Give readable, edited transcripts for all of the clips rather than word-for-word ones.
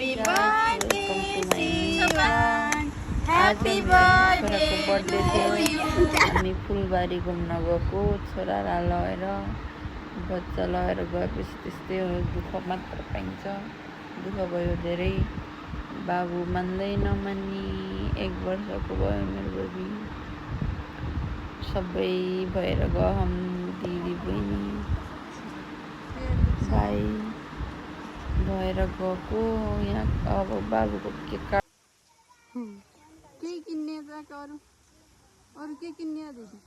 Happy birthday, Sivan. Happy birthday to you. हामी फुलबारी घुम्न गएको छोरालाई लगेर बच्चा लगेर गएपछि त्यस्तै हो, दुःख मात्र पाइन्छ। दुःख भयो धेरै। बाबु मान्दै नमान्ने 1 वर्षको भयो मेरो बेबी। सबै भएर गहौँ, दिदी बहिनी भाइ भएर गएको यहाँ। अब बाबुको के काट के किन्ने त अरू के किन्ने दिदी?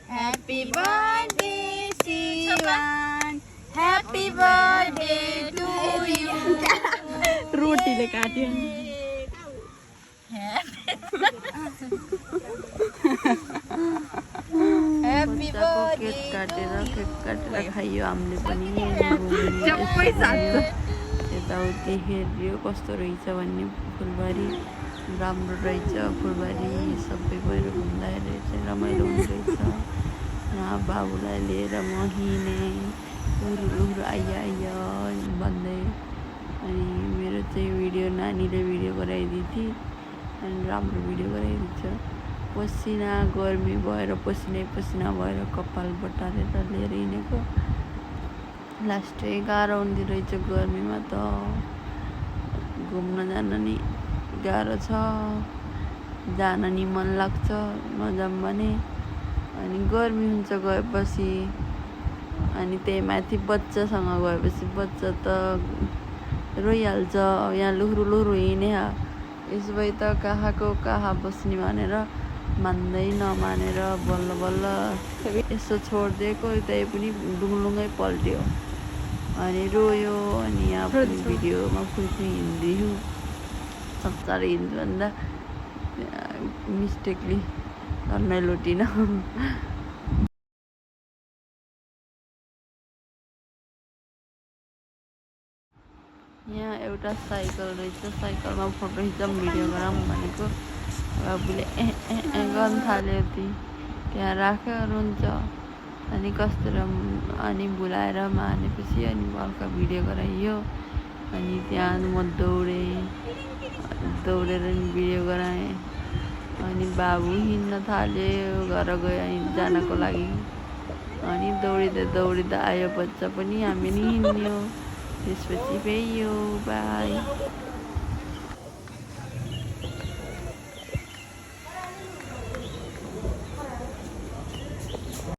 Happy birthday, Sivan. Happy birthday to you. रोटीले काट्यो Happy birthday. केक काटेर खाइयो हामीले पनि। यताउति हेऱ्यो कस्तो रहेछ भन्ने। फुलबारी राम्रो रहेछ, फुलबारी सबै गएर घुम्दाखेरि चाहिँ रमाइलो हुने रहेछ। यहाँ बाबुलाई लिएर म हिँडेँ, लुरु आइया भन्दै। अनि मेरो चाहिँ भिडियो नानीले भिडियो गराइदिएको थिएँ, अनि राम्रो भिडियो गराइदिन्छ। पसिना गर्मी भएर पसिना भएर कपाल बटारेर लिएर हिँडेको। लास्टै गाह्रो हुँदो रहेछ गर्मीमा त, घुम्न जान नि गाह्रो छ, जान नि मन लाग्छ नजाऊँ भने। अनि गर्मी हुन्छ गएपछि, अनि त्यही माथि बच्चासँग गएपछि बच्चा त रोइहाल्छ। यहाँ लुरु हिँडे यसो भए त कहाँको कहाँ बस्ने भनेर मान्दै नमानेर बल्ल यसो छोडिदिएको, त्यही पनि डुङलुङै पल्ट्यो अनि रोयो। अनि यहाँ पनि भिडियोमा फुल्फुल हिँड्दैछु, साह्रै हिँड्छु भन्दा मिस्टेकली धन्नै लुटिन। यहाँ एउटा साइकल रहेछ, साइकलमा फोटो खिचौँ भिडियो गरौँ भनेको। बाबुले गर्न थाल्यो, त्यहाँ राख्यो रुन्छ। अनि कस्तो अनि बोलाएर मानेपछि अनि हल्का भिडियो गराइयो। अनि त्यहाँ म दौडेर नि भिडियो गराएँ। अनि बाबु हिँड्न थाल्यो घर गयो जानको लागि। अनि दौडिँदा आयो बच्चा पनि, हामी नि हिँड्यो। त्यसपछि फेरि बाई।